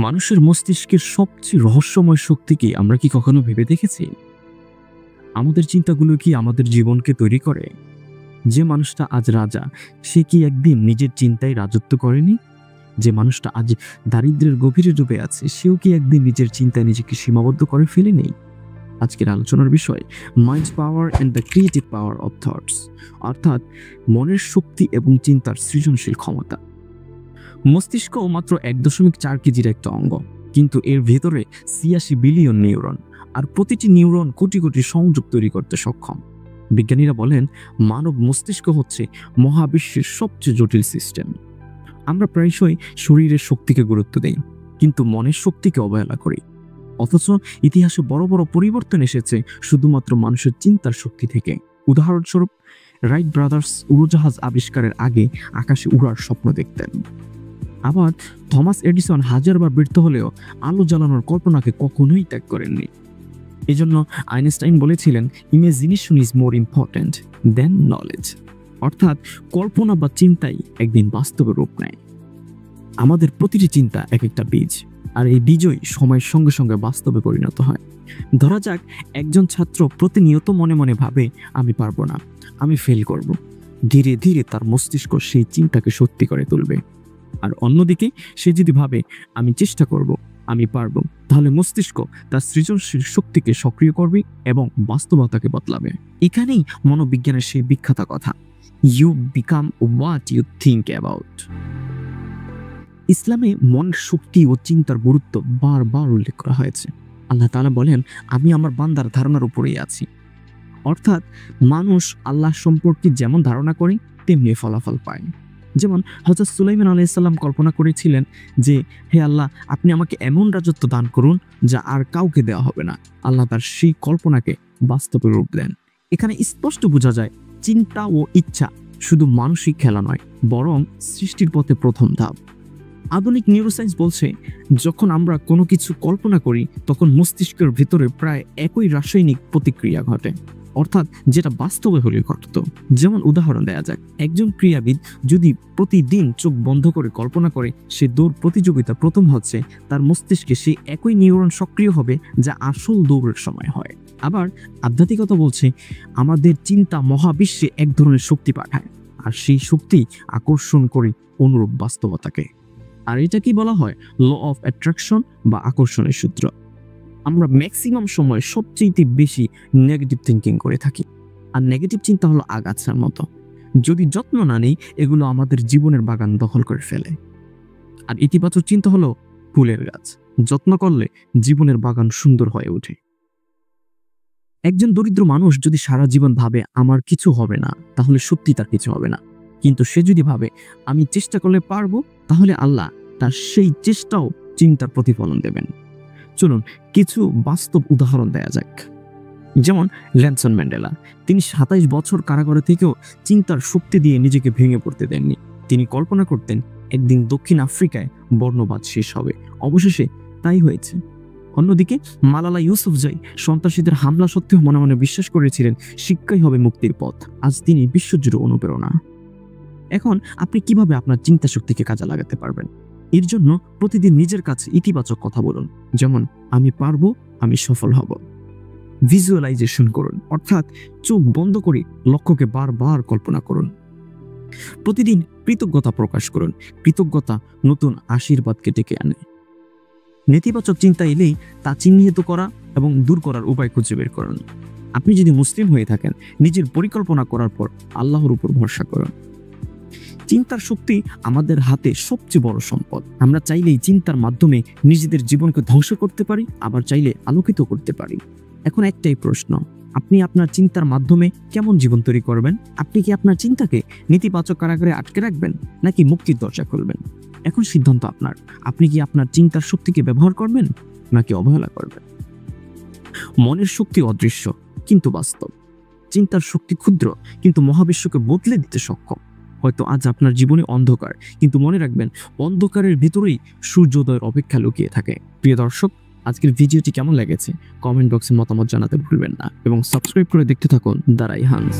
মানুষের মস্তিষ্কের সবচেয়ে রহস্যময় শক্তি কি আমরা কি কখনো ভেবে দেখেছি? আমাদের চিন্তাগুলো কি আমাদের জীবনকে তৈরি করে? যে মানুষটা আজ রাজা, সে কি একদিন নিজের চিন্তায় রাজত্ব করেনি? যে মানুষটা আজ দারিদ্র্যের গভীরে ডুবে আছে, সেও কি একদিন নিজের চিন্তায় নিজেকে সীমাবদ্ধ করে ফেলেনি? আজকের আলোচনার বিষয় mind power and the creative power of thoughts, অর্থাৎ মনের শক্তি এবং চিন্তার সৃজনশীল ক্ষমতা। মস্তিষ্ক মাত্র 1.4 কেজির একটা অঙ্গ, কিন্তু এর ভেতরে 86 বিলিয়ন নিউরন, আর প্রতিটি নিউরন কোটি কোটি সংযোগ তৈরি করতে সক্ষম। বিজ্ঞানীরা বলেন মানব মস্তিষ্ক হচ্ছে মহাবিশ্বের সবচেয়ে জটিল সিস্টেম। আমরা প্রায়শই শরীরের শক্তিকে গুরুত্ব দেই, কিন্তু মনের শক্তিকে অবহেলা করি। অথচ ইতিহাসে বড় বড় পরিবর্তন এসেছে শুধুমাত্র মানুষের চিন্তার শক্তি থেকে। উদাহরণস্বরূপ, রাইট ব্রাদার্স উড়োজাহাজ আবিষ্কারের আগে আকাশে উড়ার স্বপ্ন দেখতেন। আবার থমাস এডিসন হাজারবার ব্যর্থ হলেও আলো জ্বালানোর কল্পনাকে কখনোই ত্যাগ করেননি। এজন্য আইনস্টাইন বলেছিলেন, imagination is more important than knowledge, অর্থাৎ কল্পনা বা চিন্তাই একদিন বাস্তবে রূপ নেয়। আমাদের প্রতিটি চিন্তা এক একটা বীজ, আর এই বীজই সময়ের সঙ্গে সঙ্গে বাস্তবে পরিণত হয়। ধরা যাক, একজন ছাত্র প্রতিনিয়ত মনে মনে ভাবে, আমি পারবো না, আমি ফেল করব। ধীরে ধীরে তার মস্তিষ্ক সেই চিন্তাকে সত্যি করে তুলবে। আর অন্যদিকে সে যদি ভাবে, আমি চেষ্টা করব, আমি পারব, তাহলে মস্তিষ্ক তার সৃজনশীল শক্তিকে সক্রিয় করবে এবং বাস্তবতাকে বদলাবে। এখানেই মনোবিজ্ঞানের সেই বিখ্যাত কথা, you become what you think about. ইসলামে মনের শক্তি ও চিন্তার গুরুত্ব বারবার উল্লেখ করা হয়েছে। আল্লাহ তাআলা বলেন, আমি আমার বান্দার ধারণার উপরেই আছি। অর্থাৎ মানুষ আল্লাহ সম্পর্কে যেমন ধারণা করে তেমনি ফলাফল পায়। যেমন হযরত সুলাইমান আলাইহিস সালাম কল্পনা করেছিলেন যে, হে আল্লাহ, আপনি আমাকে এমন রাজত্ব দান করুন যা আর কাউকে দেওয়া হবে না। আল্লাহ তার সেই কল্পনাকে বাস্তবে রূপ দেন। এখানে স্পষ্ট বোঝা যায়, চিন্তা ও ইচ্ছা শুধু মানসিক খেলা নয়, বরং সৃষ্টির পথে প্রথম ধাপ। আধুনিক নিউরোসায়েন্স বলছে, যখন আমরা কোনো কিছু কল্পনা করি তখন মস্তিষ্কের ভিতরে প্রায় একই রাসায়নিক প্রতিক্রিয়া ঘটে, অর্থাৎ যেটা বাস্তবে হলে ঘটত। যেমন উদাহরণ দেয়া যাক, একজন ক্রীড়াবিদ যদি প্রতিদিন চোখ বন্ধ করে কল্পনা করে সে দৌড় প্রতিযোগিতা প্রথম হচ্ছে, তার মস্তিষ্কে সেই একই নিউরন সক্রিয় হবে যা আসল দৌড়ের সময় হয়। আবার আধ্যাত্মিকতা বলছে, আমাদের চিন্তা মহাবিশ্বে এক ধরনের শক্তি পাঠায়, আর সেই শক্তি আকর্ষণ করে অনুরূপ বাস্তবতাকে। আর এটা কি বলা হয়, ল অফ অ্যাট্রাকশন বা আকর্ষণের সূত্র। আমরা ম্যাক্সিমাম সময় সবচেয়ে বেশি নেগেটিভ থিঙ্কিং করে থাকি, আর নেগেটিভ চিন্তা হলো আগাছার মতো। যদি যত্ন না নেই, এগুলো আমাদের জীবনের বাগান দখল করে ফেলে। আর ইতিবাচক চিন্তা হলো ফুলের গাছ, যত্ন করলে জীবনের বাগান সুন্দর হয়ে ওঠে। একজন দরিদ্র মানুষ যদি সারা জীবন ভাবে আমার কিছু হবে না, তাহলে সত্যি তার কিছু হবে না। কিন্তু সে যদি ভাবে আমি চেষ্টা করলে পারবো, তাহলে আল্লাহ তার সেই চেষ্টাও চিন্তার প্রতিফলন দেবেন। চলুন কিছু বাস্তব উদাহরণ দেয়া যাক। যেমন নেলসন ম্যান্ডেলা, তিনি 27 বছর কারাগারে থেকেও চিন্তার শক্তি দিয়ে নিজেকে ভেঙে পড়তে দেননি। তিনি কল্পনা করতেন একদিন দক্ষিণ আফ্রিকায় বর্ণবাদ শেষ হবে, অবশেষে তাই হয়েছে। অন্যদিকে মালালা ইউসুফজাই সন্ত্রাসীদের হামলা সত্ত্বেও মনে মনে বিশ্বাস করেছিলেন শিক্ষাই হবে মুক্তির পথ। আজ তিনি বিশ্বজুড়ে অনুপ্রেরণা। এখন আপনি কিভাবে আপনার চিন্তা শক্তিকে কাজে লাগাতে পারবেন? এর জন্য প্রতিদিন নিজের কাছে ইতিবাচক কথা বলুন, যেমন আমি পারবো, আমি সফল হব। ভিজুয়ালাইজেশন করুন, অর্থাৎ চোখ বন্ধ করে লক্ষ্যকে বারবার কল্পনা করুন। প্রতিদিন কৃতজ্ঞতা প্রকাশ করুন, কৃতজ্ঞতা নতুন আশীর্বাদকে ডেকে আনে। নেতিবাচক চিন্তা এলেই তা চিহ্নিত করা এবং দূর করার উপায় খুঁজে বের করুন। আপনি যদি মুসলিম হয়ে থাকেন, নিজের পরিকল্পনা করার পর আল্লাহর উপর ভরসা করুন। চিন্তার শক্তি আমাদের হাতে সবচেয়ে বড় সম্পদ। আমরা চাইলেই চিন্তার মাধ্যমে নিজেদের জীবনকে ধ্বংস করতে পারি, আবার চাইলে আলোকিত করতে পারি। এখন একটাই প্রশ্ন, আপনি আপনার চিন্তার মাধ্যমে কেমন জীবন তৈরি করবেন? আপনি কি আপনার চিন্তাকে নেতিবাচক কারাগারে আটকে রাখবেন, নাকি মুক্তির দরজা খুলবেন? এখন সিদ্ধান্ত আপনার। আপনি কি আপনার চিন্তার শক্তিকে ব্যবহার করবেন, নাকি অবহেলা করবেন? মনের শক্তি অদৃশ্য কিন্তু বাস্তব। চিন্তার শক্তি ক্ষুদ্র কিন্তু মহাবিশ্বকে বদলে দিতে সক্ষম। হয়তো আজ আপনার জীবনে অন্ধকার, কিন্তু মনে রাখবেন অন্ধকারের ভিতরেই সূর্যোদয়ের অপেক্ষা লুকিয়ে থাকে। প্রিয় দর্শক, আজকের ভিডিওটি কেমন লেগেছে কমেন্ট বক্সে মতামত জানাতে ভুলবেন না এবং সাবস্ক্রাইব করে দেখতে থাকুন দ্য রাইহানস।